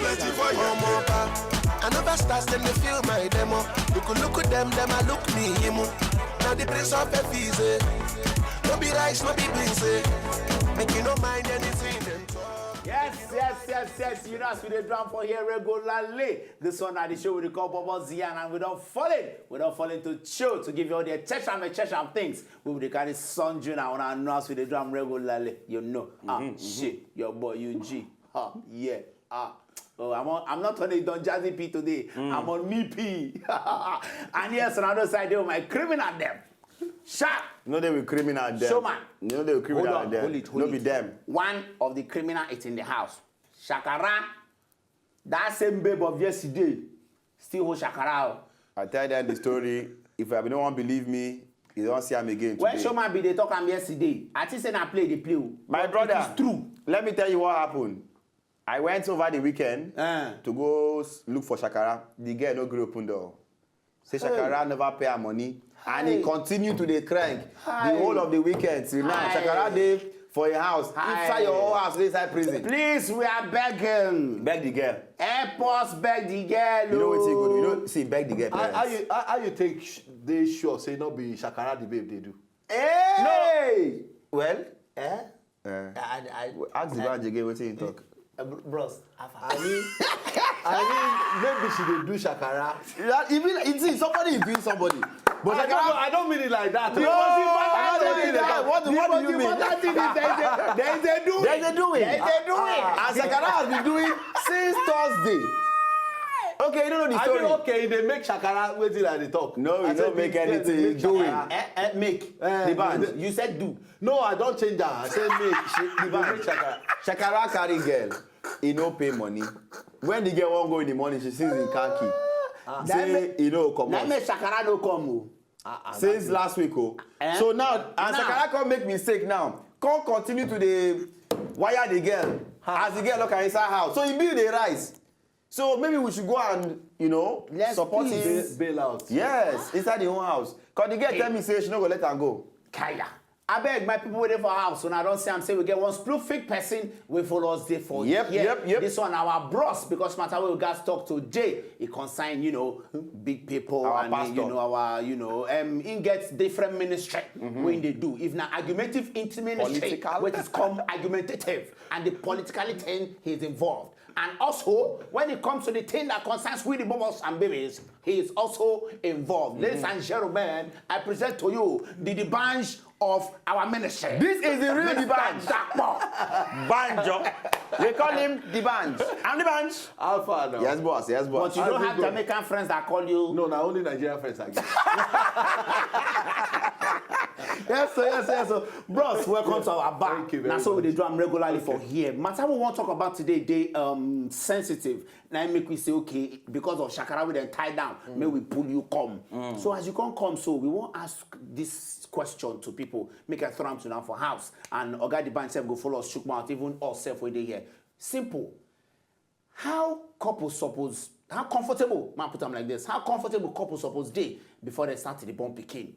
waiting for you. I never start them to feel my demo. Look at them I look me. Now the prince of Ephese. No be rice, no be beans. Make you no mind anything them talk. Yes. You know, as we drum for here regularly. This one at the show we call BOBOS, and we don't fall in. We don't fall into show to give you all the Chesham things. We will carry Son June on our nose with the drum regularly. You know, shit, your boy UG. Yeah. Oh, I'm not on Don Jazzy P today. I'm on me P. And yes, on the other side, there my criminal them. Sharp. No, they will criminal them. Showman. No, they will criminal them. Hold it. No, be them. One of the criminal is in the house. Shakara. That same babe of yesterday. Still hold Shakara. I tell them the story. If I don't want to believe me, you don't see him again today. When Showman be they talk am yesterday. I think say I play the play. My brother. It is true. Let me tell you what happened. I went over the weekend to go look for Shakara. The girl no go open door. Say Shakara never pay her money. And he continued to the crank the whole of the weekend till now. Shakara day for a house. Inside your whole house, inside prison. Please, we are begging. Beg the girl. Help us beg the girl. You know what he go do? You know, see, beg the girl. How you think they sure say not be Shakara the babe they do? Hey! No. Well, I ask the man again what he talk. Bros, I mean, maybe she did do Shakara. Even somebody is doing somebody. But I don't mean it like that. No, what do you mean? There's a doing. And Shakara has been doing since Thursday. Okay, you don't know the story. I mean, okay, they make Shakara waiting at the talk. No, you don't make anything. Doing. Make. The band. You said do. No, I don't change that. I said make. The band make Shakara. Shakara carry girl. He no pay money. When the girl won't go in the morning, she sees in khaki. Say he no come. That make Shakara no come. Since last week, So now, and Shakara can't make mistake now. Can't continue to the wire the girl. As the girl look at inside house. So he build the rise. So maybe we should go and, support his bailout. Yes, inside the own house. Because the girl tell me, say she no go let her go. Kaya. I beg my people waiting for house, so I don't say I'm saying we get one split fake person we follow us there for Yep. This one our bros, because matter we guys talk today, it concern, big people our and pastor. our in gets different ministry when they do. If now argumentative ministry, which is come argumentative, and the politically thing he's involved. And also, when it comes to the thing that concerns with the bubbles and babies, he is also involved. Ladies and gentlemen, I present to you the bunch of our ministry. This is the real Dibanj. Banjo. We call him Dibanj. I'm Dibanj. Alpha now. Yes, boss. But you don't have Jamaican friends that call you. No, not only Nigerian friends I get. Yes, sir. Bros, welcome to our bar. Thank you very That's what we much. drum regularly for here. Matter we want to talk about today, they sensitive. Now make we say, okay, because of Shakara we then tie down, may we pull you come. So as you come, so we won't ask this question to people, make a throw to them for house. And Oga the band go follow us, shook mouth, even us self we dey here. Simple. How comfortable, man put them like this, how comfortable couples suppose they before they start to the born Pikin?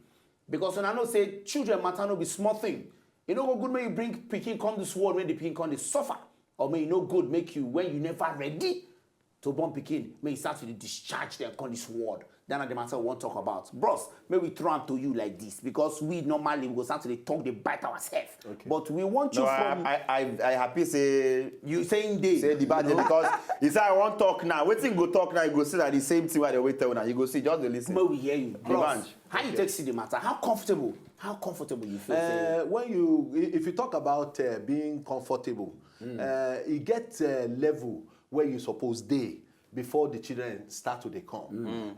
Because when I know say children matter no be small thing. You know what good when you bring Pikin come this world when the Pikin come they suffer. Or may you know good make you when you never ready to born Pikin, may you start to discharge them come this world. Then the matter we want to talk about. Bros, may we throw to you like this because we normally will start to talk, they bite ourselves. Okay. But we want you from I happy say you saying they say the bad because he said I want talk now. Waiting go talk now, you go see that the same thing where they wait tell now. You go see just the listen. May we hear you. Bros, how you take see the matter? How comfortable you feel? If you talk about being comfortable, you get a level where you suppose they before the children start to they come.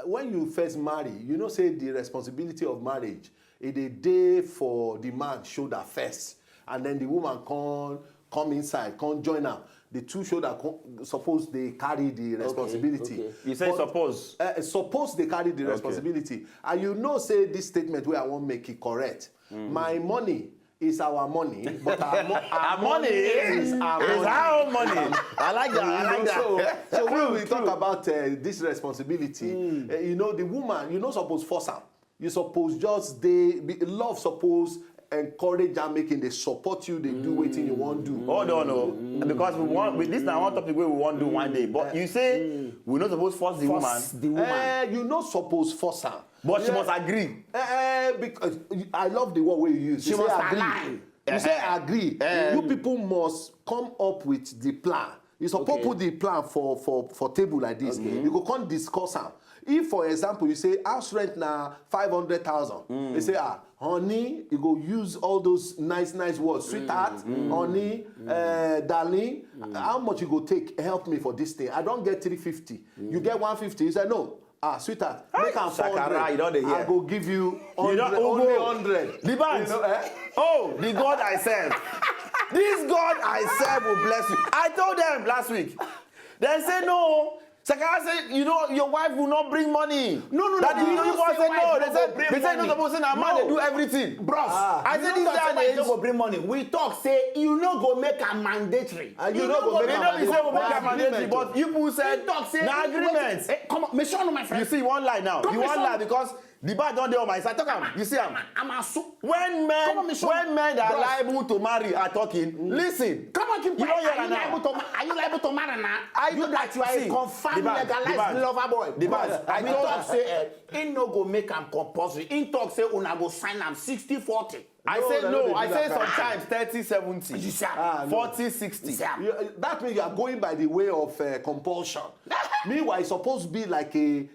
When you first marry, say the responsibility of marriage is a day for the man shoulder first, and then the woman come inside, join up. The two shoulder suppose they carry the responsibility. Okay. You say suppose? Suppose they carry the responsibility. And say this statement where I won't make it correct. My money is our money, but our money is our money. I like that. So when we talk about this responsibility, the woman, supposed force her. You suppose just love suppose encourage am making they support you, they do wetin you want do. Hold on, no. Because we want with this now one topic we want do one day. But you say we not supposed to force the woman. You not suppose force her. But she must agree. Because I love the word wey you use. She must align. You say agree. You people must come up with the plan. You suppose put the plan for table like this. You go come discuss am. If for example you say house rent na 500,000, they say honey, you go use all those nice words, sweetheart, honey, darling, how much you go take help me for this thing? I don't get 350. You get 150. You say no. Sweetheart, make am 400. You don't hear. I go give you 100, only 100. The bank. Oh, the God I serve. This God I serve will bless you. I told them last week. They say no. Sakara said, you know, your wife will not bring money. No. That you say no. They say no supposed to say man they do everything. Bros, I said this day they don't go bring money. We talk say you no go make a mandatory. You no go make a mandatory. But you people said talk say na agreement. Come on, me show my friend. You see one lie now. You one lie because the bad don't dey on my side. Talk am. You see am. When men that are liable to marry are talking, listen. Come on, keep quiet. Are you liable to marry now? You that you are a confirmed legalized lover boy. The bad. I talk say he no go make am compulsory. He talk say una go sign am 60-40. I say no. I say sometimes 30-70, 40-60. That means you are going by the way of compulsion. Meanwhile, it's supposed to be like an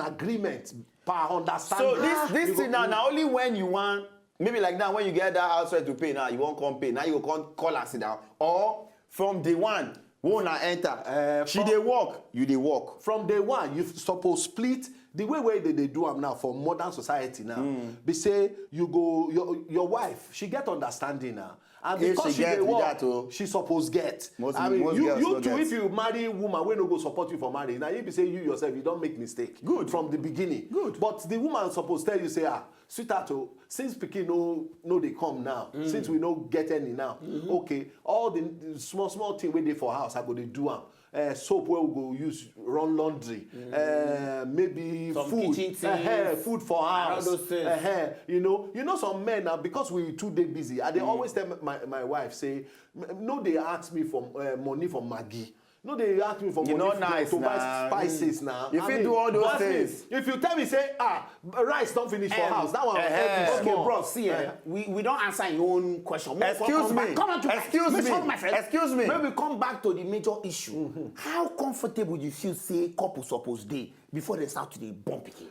agreement per understanding. So this thing now only when you want, maybe like now when you get that house rent to pay now, you won't come pay. Now you go call and sit down. Or from day one, when I enter, she dey work, you dey work. From day one, you suppose split. The way they do them now for modern society now, they say you go your wife, she get understanding now. And because she dey work, she suppose get. You too, if you marry a woman, we no go support you for marriage. Now if you say you yourself, you don't make mistake. Good. From the beginning. Good. But the woman suppose tell you, say, sweetheart, since Pikin no they come now, since we no get any now, okay, all the small thing we dey for house, I go dey do am. Soap where we go use run laundry, maybe some food, food for house. You know some men now because we too dey busy. I dey always tell my wife say, no, they ask me for money for Maggi. No, they ask me for money to buy spices now. If you do all those things. If you tell me, say, rice don't finish for house, that one okay, bro, see, we don't answer your own question. Excuse me. Excuse me. Maybe come back to the major issue. How comfortable you feel, say, couple suppose dey before they start to dey born pikin?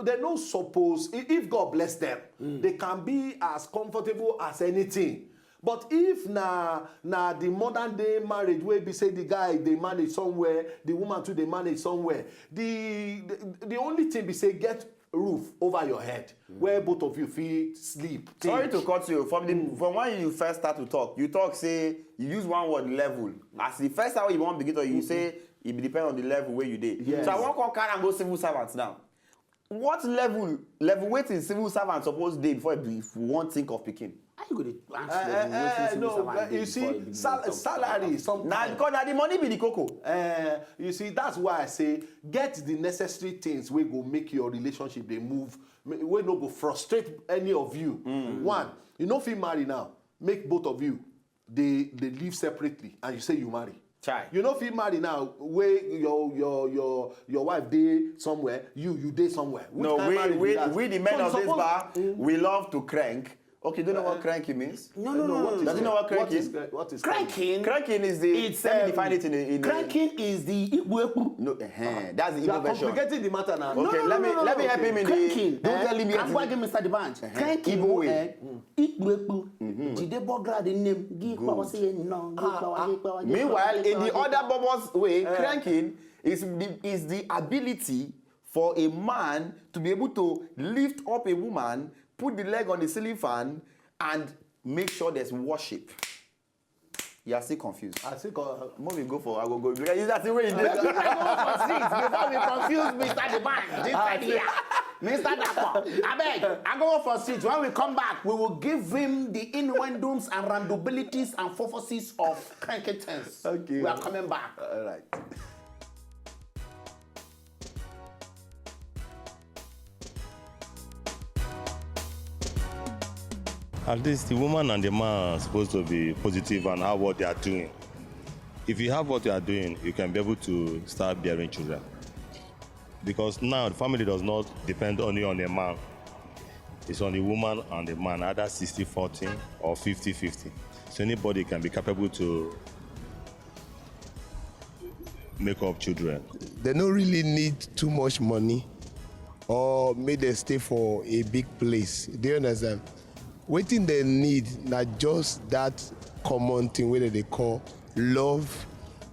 They no suppose, if God bless them, they can be as comfortable as anything. But if na the modern day marriage where be say the guy they manage somewhere, the woman too they manage somewhere, the only thing be say get roof over your head where both of you feel sleep. Sorry to cut you from when you first start to talk. You talk say you use one word level. As the first time you want begin to you say it depend on the level where you did. Yes. So I want to carry and go civil servants now. What level waiting civil servants supposed to before you want think of Pikin? How you going to answer no, you see, salary sometimes. Now, because the money be the cocoa. You see, that's why I say get the necessary things wey go make your relationship dey move, wey no go frustrate any of you. One, you no fit marry now, make both of you they live separately, and you say you marry. You no fit marry now where your wife dey somewhere, you dey somewhere. No, we the men of this bar, we love to crank. Okay, do you know what cranking means? No. Does you know what cranking is? What is cranking? Cranking is the. Let me define it in. Cranking is the Igbo. No, that's the Igbo version. You are complicating the matter now. Okay, let me help him in cranking. Don't tell him yet. I'm going to Mr. Debanch. Cranking. Igbo way. Igbo. Jide bogra the name. Meanwhile, in the other BOBOS way, cranking is the ability for a man to be able to lift up a woman, put the leg on the ceiling fan, and make sure there's worship. You are still confused. I think more we go for, I will go. Is that the way you do it? Before we confuse Mr. Debanch, Mr. Dapper, I beg, I go for seats. When we come back, we will give him the innuendos and randobilities and purposes of cranking tense. Okay. We are coming back. All right. At least the woman and the man are supposed to be positive and have what they are doing. If you have what you are doing, you can be able to start bearing children. Because now the family does not depend only on the man. It's on the woman and the man, either 60-40 or 50-50. So anybody can be capable to make up children. They don't really need too much money or make them stay for a big place. Do you understand? Waiting they need not just that common thing where they call love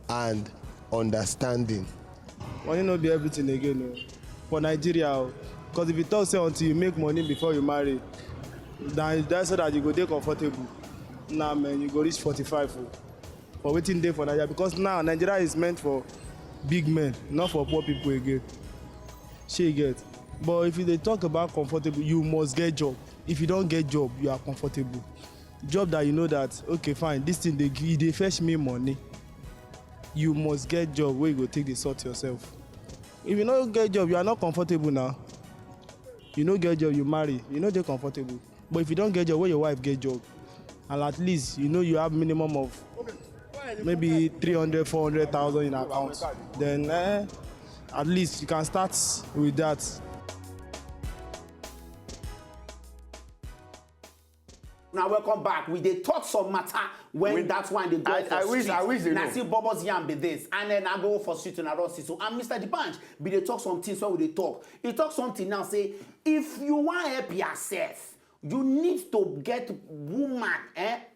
and understanding. Money not be everything again. No. For Nigeria, because if you talk say until you make money before you marry, then that's so that you go dey comfortable. Nah man, you go reach 45 for waiting day for Nigeria, because now Nigeria is meant for big men, not for poor people again. She get. But if they talk about comfortable, you must get job. If you don't get job, you are comfortable. Job that you know that, okay, fine, this thing they fetch me money. You must get job where you go take the sort yourself. If you don't get job, you are not comfortable now. You don't get job, you marry, you know they're comfortable. But if you don't get job, where your wife get job, and at least you know you have minimum of maybe 300, 400,000 in account, then at least you can start with that. Now welcome back. We dey talk some matter when that one they go for street. I wish they know. Now see BOBOS yarn be this, and then I go for street and I don't see so. And Mr. Dibanj, be they talk some things when we dey talk. He talk something now say, if you want help yourself, you need to get woman,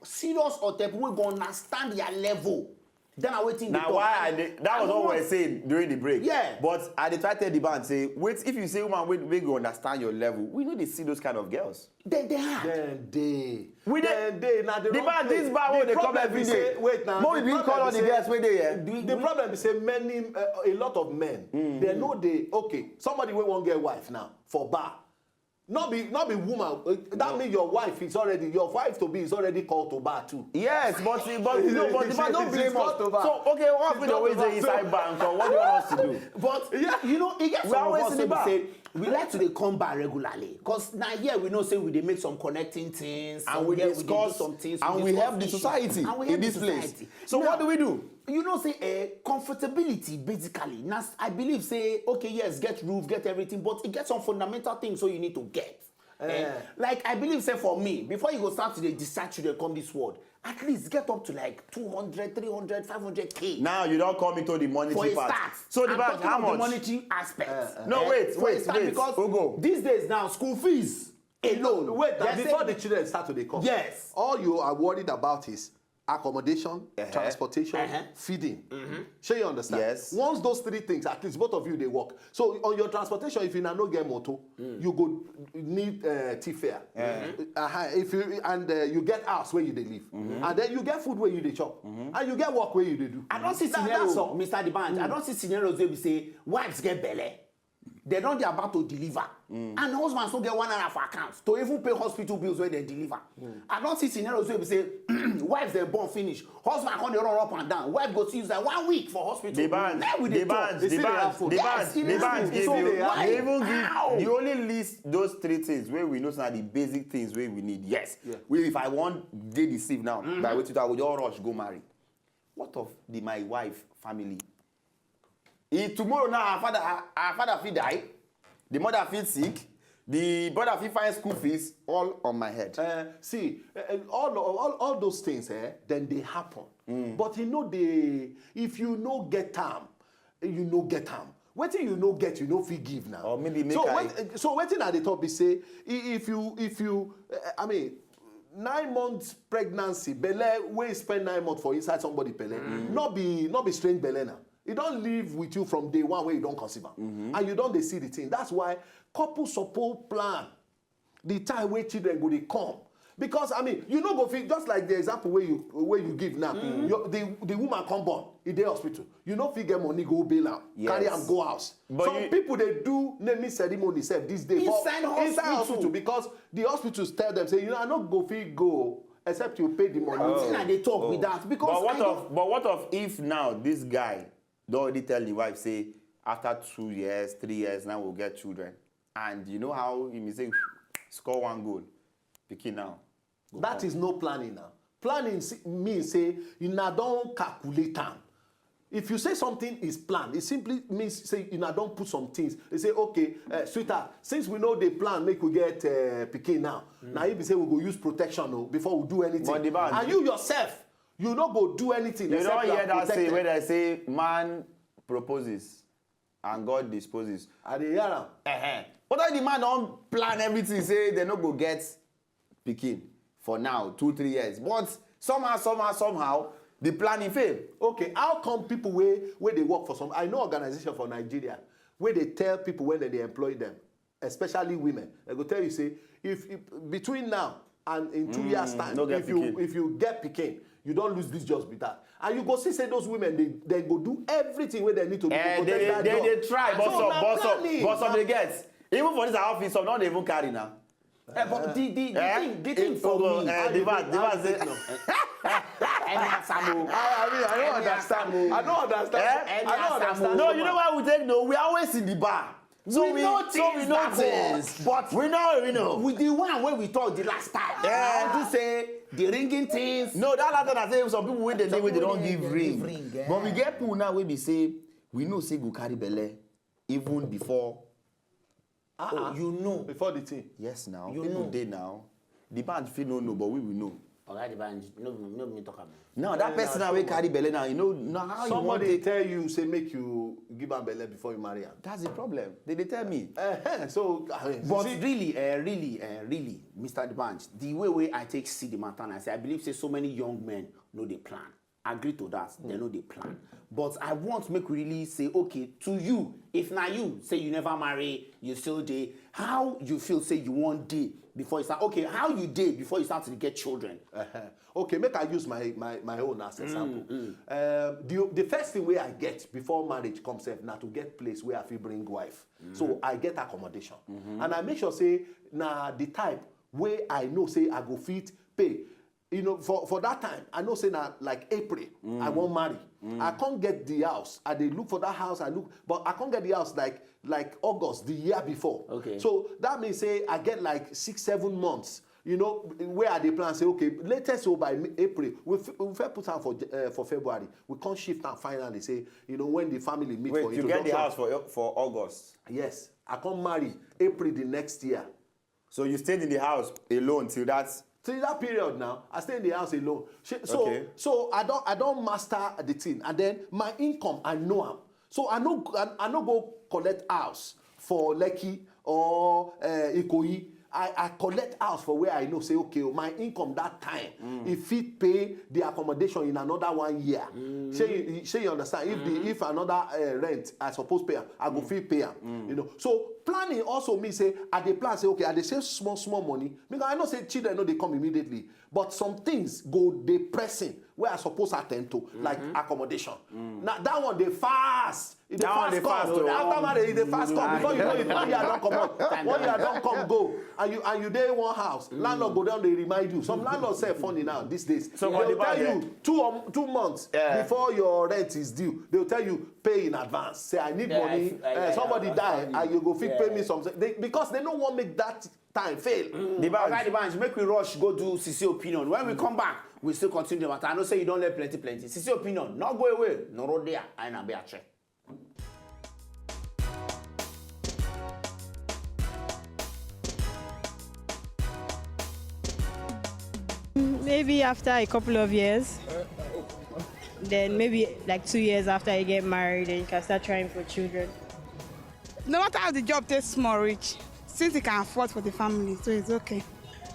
serious or type wey go understand your level. Then I waiting. Now why that was what we were saying during the break. Yeah. But I try to tell the band say, wait, if you say woman we go understand your level, we know they see those kind of girls. They are. Then they. We Then they. Now the band this bar where they come every day. Wait now. More we been call on the girls where they here. The problem is say a lot of men. They know okay. Somebody will won't get wife now for bar. Not be woman. That means your wife to be is already called to bar too. Yes, but the man don't blame us. So okay, what we always say inside bank, so what do you want us to do? But you know, it gets some of us who say we like to come back regularly. Because now here we know say we dey make some connecting things, and we discuss some things, and we help the society in this place. So now, what do we do? You know, say comfortability basically. Now I believe say okay, yes, get roof, get everything, but it gets some fundamental things so you need to get. Like I believe say for me, before you go start to decide to come this world, at least get up to like 200, 300, 500K. Now you don't come into the monetary part. So the bank, how much? The monetary aspect. No, wait. Because Ogo. these days now, school fees alone. Wait, before the children start to come. Yes. All you are worried about is accommodation, transportation, feeding. Sure, you understand? Yes. Once those three things, at least both of you they work. So on your transportation, if you now no get motor, you go need T-fare. If you get house where you they live, and then you get food where you they chop, and you get work where you they do. I don't see scenarios, Mr. Dibanj. I don't see scenarios where we say wives get belly. They don't dey about to deliver. And husbands don't get 1 hour for accounts to even pay hospital bills when they deliver. I don't see scenarios where we say wives they born finish. Husband can't run up and down. Wife go to use like 1 week for hospital. The band you only list those three things where we know are the basic things where we need. Yes. Yeah. If I want they deceive now, by which I would all rush go marry. What of my wife family? If tomorrow now our father feel die, the mother feel sick, the brother feel find school fees, all on my head. All those things, then they happen. But if you no get time, you no get time. What you no get, you no feel give now. Or maybe so waiting at the top is say if you 9 months pregnancy, belle wey spend 9 months for inside somebody belle, not be strange belle now. It don't live with you from day one where you don't conceive, and you don't see the thing. That's why couples suppose plan the time where children go they come. Because you know go fit just like the example where you give now. The woman come born in the hospital. You know if you get money go bail am, carry am go house. But some people they do naming ceremony self this day inside hospital because the hospitals tell them say I not go fit go except you pay the money. They talk with that because but what of if now this guy don't already tell the wife say after 2 years, 3 years now we'll get children, and you know how he may say score 1 goal, Pikin now. That is no planning now. Planning means say you now don't calculate time. If you say something is planned, it simply means say you now don't put some things. They say, okay, sweetheart, since we know the plan, make we get Pikin now. Now if you say we go use protection before we do anything, and you yourself, you not go do anything. You don't hear that say when they say man proposes and God disposes. Are they hear? What if the man don't plan everything? Say they not go get Pikin for now 2-3 years, but somehow. The planning fail. Okay, how come people where they work for some? I know organization for Nigeria where they tell people when they employ them, especially women. They go tell you say if between now and in 2 years time, if you get Pikin, you don't lose this job with that. And you go see say those women they go do everything where they need to do. They try, but some they get. Even for this office, some not even carry now. But the thing for me, I don't understand. No, you know why we take no? We always in the bar. So we know things. But we know. With the one where we talked the last time. Yeah. I want to say the ringing things. No, that last time I say some people when they don't give ring. But we get people now where we say we know say go carry belle even before. You know. Before the thing. Yes, now. You people know. dey now. The band feel no, but we will know. Okay, the band, no me talk about. Now that person now will carry belle now, you know now how somebody you want tell you say make you give her belle before you marry her. That's the problem. They tell me. So, I mean, but really, Mr. Debanch, the way I take see the matter, and I say I believe say so many young men know they plan. Agree to that, they know they plan. But I want to make really say, okay, to you, if now you say you never marry, you still date, how you feel say you want date before you start? Okay, how you date before you start to get children? Okay, make I use my own as example. The first thing where I get before marriage comes now to get place where I feel bring wife. So I get accommodation. And I make sure say now the type where I know say I go fit pay. You know, for that time, I know say now like April, I won't marry. I can't get the house. I dey look for that house, but I can't get the house like August, the year before. Okay. So that means say I get like 6-7 months. You know, where are they plan? Say, okay, latest so by April, we first put out for February. We can't shift and finally say, you know, when the family meet for you get the house for August? Yes. I can't marry April the next year. So you stayed in the house alone till that's... Till that period now, I stay in the house alone. So I don't master the thing. And then my income, I know am. So I no go collect house for Lekki or Ikoyi. I collect house for where I know, say, okay, my income that time, if it pay the accommodation in another 1 year. Say you understand? If another rent I suppose pay, I go fit pay. You know. So planning also means say, I dey plan, say, okay, I dey save small money. Because I know say children know they come immediately. But some things go they pressing where I suppose attend to, like accommodation. Now that one they fast. It fast come. After marriage, they fast come. Before you know it, 1 year don't come out. 1 year don't come go. And you dey one house. Landlord go down, they remind you. Some landlords say funny now these days. So they'll tell you 2 months before your rent is due. They'll tell you pay in advance. Say I need money. Somebody die, and you go fit pay me something. Because they don't want to make that time fail. The bank, make we rush go do CC opinion. When we come back, we still continue the matter. I know say you don't let plenty. CC opinion, not go away. No road there. I na be a check. Maybe after a couple of years, then maybe like 2 years after you get married, then you can start trying for children. No matter how the job takes small rich, since you can afford for the family, so it's okay.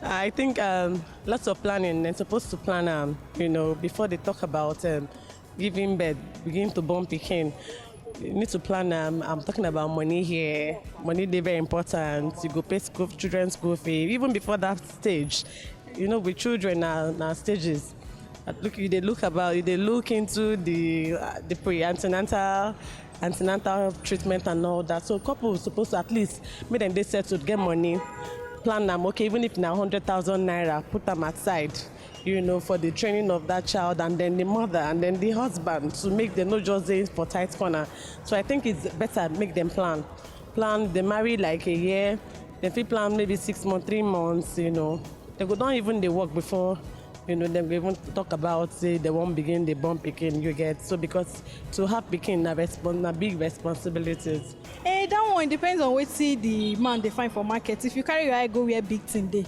I think lots of planning. They're supposed to plan, you know, before they talk about giving birth, begin to born Pikin. You need to plan. I'm talking about money here. Money, they're very important. You go pay children's school fee. Even before that stage, you know, with children now stages. They look into the pre-antenatal treatment and all that. So couple is supposed to at least make them they set to get money, plan them, okay, even if now 100,000 naira, put them aside, you know, for the training of that child, and then the mother and then the husband, to make them not just in for tight corner. So I think it's better make them plan. They marry like a year, then we plan maybe 6 months, 3 months, you know, they go don't even they work before, you know, them even talk about say they won't begin the born Pikin, you get. So because to have Pikin na big responsibilities. That one depends on what see the man they find for market. If you carry your eye go where big thing dey,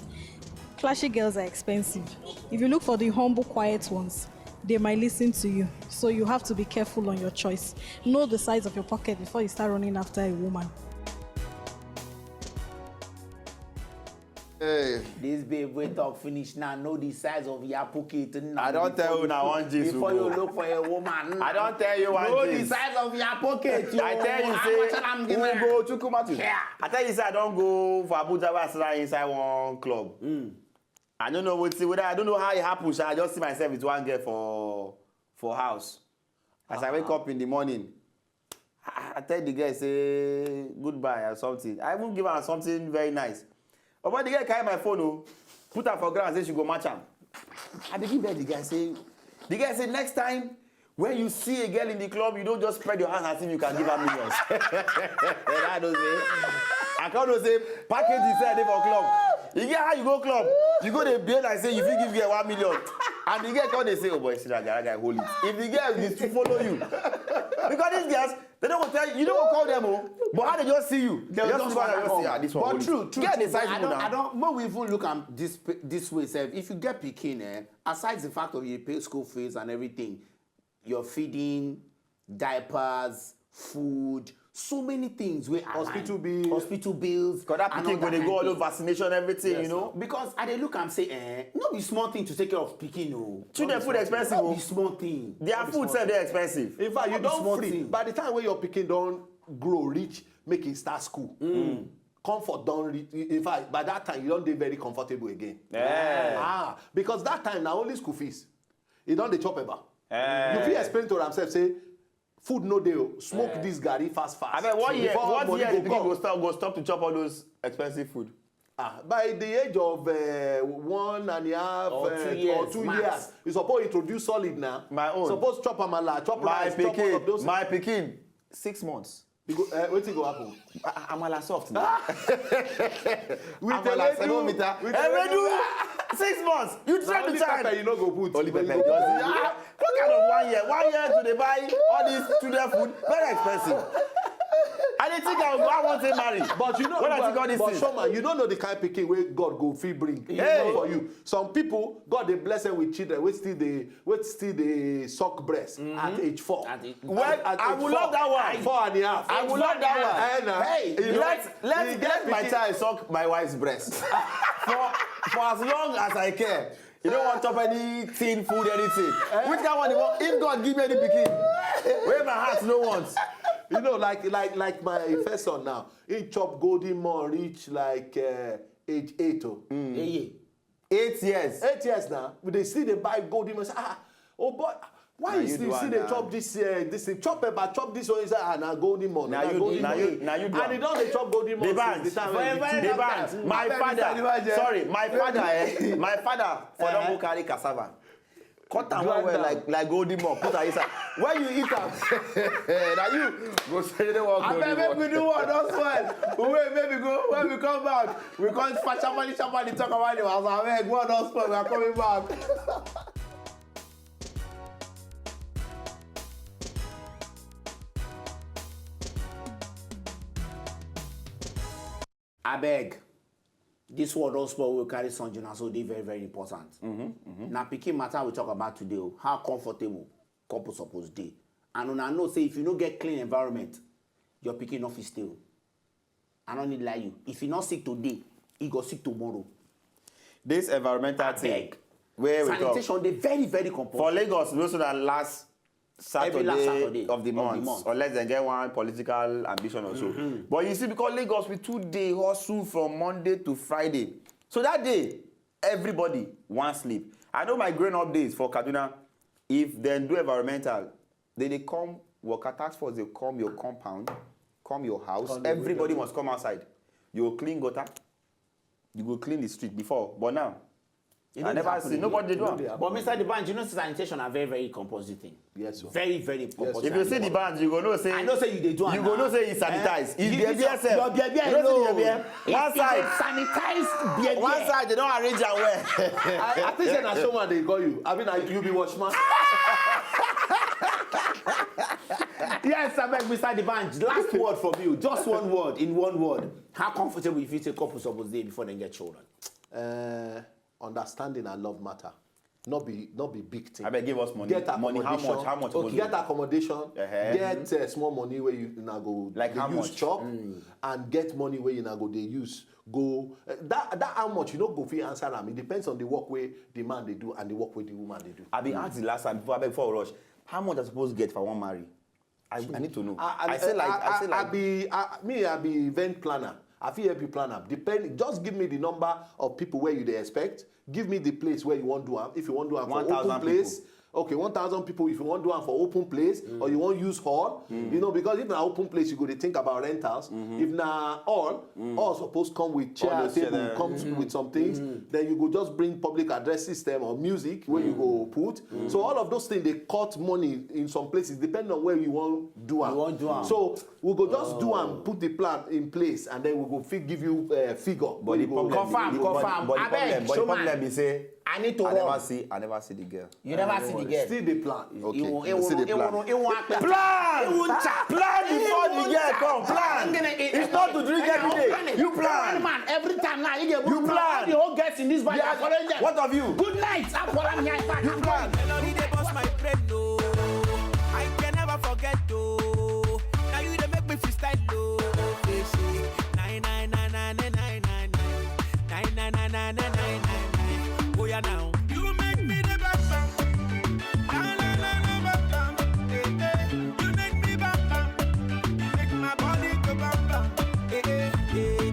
flashy girls are expensive. If you look for the humble, quiet ones, they might listen to you. So you have to be careful on your choice. Know the size of your pocket before you start running after a woman. Hey. This babe wait talk finish now. Know the size of your pocket. I don't tell you now one Jesus. Before you look for a woman. I don't tell you one Know Jesus. the size of your pocket. I tell you, say, we go to Kumatu. Yeah. I tell you, say, I don't go for Abuja Basra inside one club. I don't know whether I don't know how it happens. I just see myself with one girl for house. As I wake up in the morning, I tell the girl, say, goodbye or something. I even give her something very nice. But when the girl carry my phone, put her for ground, say she go match am. I begin beg the guy, say, next time, when you see a girl in the club, you don't just spread your hands as if you can give her millions. I don't say. I can't say, package inside for club. You get how you go club, you go to bed and say, you fit give girl 1 million. And the girl come, they say, oh boy, see that guy, hold it. If the girl is to follow you. Because these girls, they don't tell you, you don't call them, but how they just see you? They just see this one. But true. Get the size I don't, when we even look at this way, sir, if you get Pikin, aside the fact of you pay school fees and everything, you're feeding, diapers, food, so many things. Hospital bills. Because that Pikin, when they go all over vaccination, everything, yes, you know. Sir. Because I they look and say, no be small thing to take care of Pikin, no. Children food expensive. No be small thing. Their food sell they're expensive. In fact, you don't free. Thing. By the time when your Pikin don't grow rich, make it start school. Comfort don't reach. In fact, by that time you don't be very comfortable again. Yeah. Because that time now only school fees. You don't dey chop ever. Yeah. You fit explain to themselves say, food no dey, smoke this garri fast. I mean, what year the Pikin go stop to chop all those expensive food? By the age of 1.5 or 2 years, or 2 years, you suppose introduce solid now. My own. Suppose chop amala, chop rice, chop all of those. My Pikin, 6 months. What go happen? Amala soft now. With Amala thermometer. Ewedu, 6 months. You try to pepper, you no go put. Only pepper. What kind of 1 year? 1 year to they buy all these children food? Very expensive. I didn't think I want to marry. But you know, when I think all these things. Shoma, you don't know the kind of Pikin where God go free bring. Hey. For you. Some people, God they bless them with children. We still they suck breast at age 4. Well, I will love that one. 4.5. I will love that one. Hey, let my child suck my wife's breast for as long as I care. You don't want to chop any thin food, anything. Which kind one you want? If God give me any Pikin, where my heart no wants. You know, like my first son now, he chop golden more reach like age 8. 8 years. 8 years now. But they still they buy golden more. Say, oh boy, why you still see they chop this thing? Chop pepper, chop this one. He say, now golden more. Now you do. And they don't they chop golden more. The band. My father for don't go carry cassava. Cut am well like golden more. Put her inside. When you eat am, now you go say they want golden more. Make we do one, don't spoil. Wait, maybe go when we come back. We can't shamali talk about it. I was like, don't spoil. We are coming back. I beg. This word also will carry something, so they very, very important. Now, Pikin matter we talk about today, how comfortable couple supposed to. And I know, say, if you don't get clean environment, your Pikin not fit still. I don't need to lie you. If you not sick today, he go sick tomorrow. This environmental thing, where sanitation, they very, very compulsory. For Lagos, we also that last Saturday of the month, unless they get one political ambition or so. But you see, because Lagos, we 2 day hustle from Monday to Friday. So that day, everybody wants sleep. I know my growing up days for Kaduna, if they do environmental, they come, worker task force, they come your compound, come your house, everybody must come outside. You will clean gutter, you go clean the street before, but now, It I don't never happen see. again. Nobody do. But Mr. Debanj, you know sanitation are very, very compulsory thing. Yes, sir. Very, very compulsory. If you see the bands, you go know say. I know say you dey do am You go know say it's sanitized. It's Your beer self. beer You know see the beer. One side. sanitized beer. One side they don't arrange am well. I think say na someone they call you. I mean, you be watchman. Yes, I beg Mr. Debanj. Last word from you. Just one word. In one word. How comfortable you feel say couple suppose dey before they get children? Understanding and love matter. Not be big thing. I beg give us money. Get Money. accommodation. How much? Okay. Get accommodation. Get small money where you now go Like they how use much? chop, and get money where you now go they use go that how much you know go fit answer them. It depends on the work where the man they do and the work where the woman they do. I been asked the last time before we rush. How much I supposed to get if I want marry? I need to know. I say like I be event planner. I feel help you plan up. Depend. Just give me the number of people where you they expect. Give me the place where you want to do am. If you want to do am for 1,000 open place, okay, 1,000 people. If you want to do am for open place, or you want use hall, you know, because if na open place, you go to think about rentals. If na all supposed come with chair, table, comes with some things. Then you go just bring public address system or music where you go put. So all of those things they cut money in some places depending on where you want do am. So we go just do and put the plan in place, and then we go give you figure. But the Confirm. But the problem is say I need to I run. never see the girl. You never see the girl. Still the plan. Okay. See the plan. Plan before the girl come. Plan. It's not to drink every day. You plan. Man, every time now you get You plan. The whole guests in this band are following them. What of you? Good night. I'm following here. You plan. Melody they bust my brain, no. I can never forget, oh. Now you they make me freestyle, oh. They say 9999999999999. Oh yeah now. You make me the best bang. You make me bang bang. You make my body go bang bang.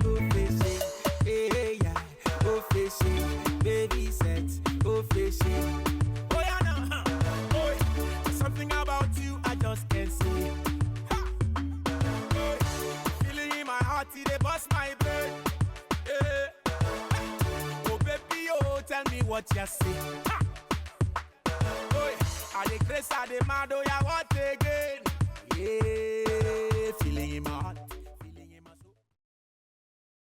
Oh fishy, yeah. Oh fishy, baby set. Oh fishy. Oh yeah now. Oh, something about you I just can't say. Feeling in my heart, they bust my brain. Oh baby, oh tell me what you say. Oh, are they crazy? Are they mad? Oh yeah, what again? Yeah, feeling in my heart.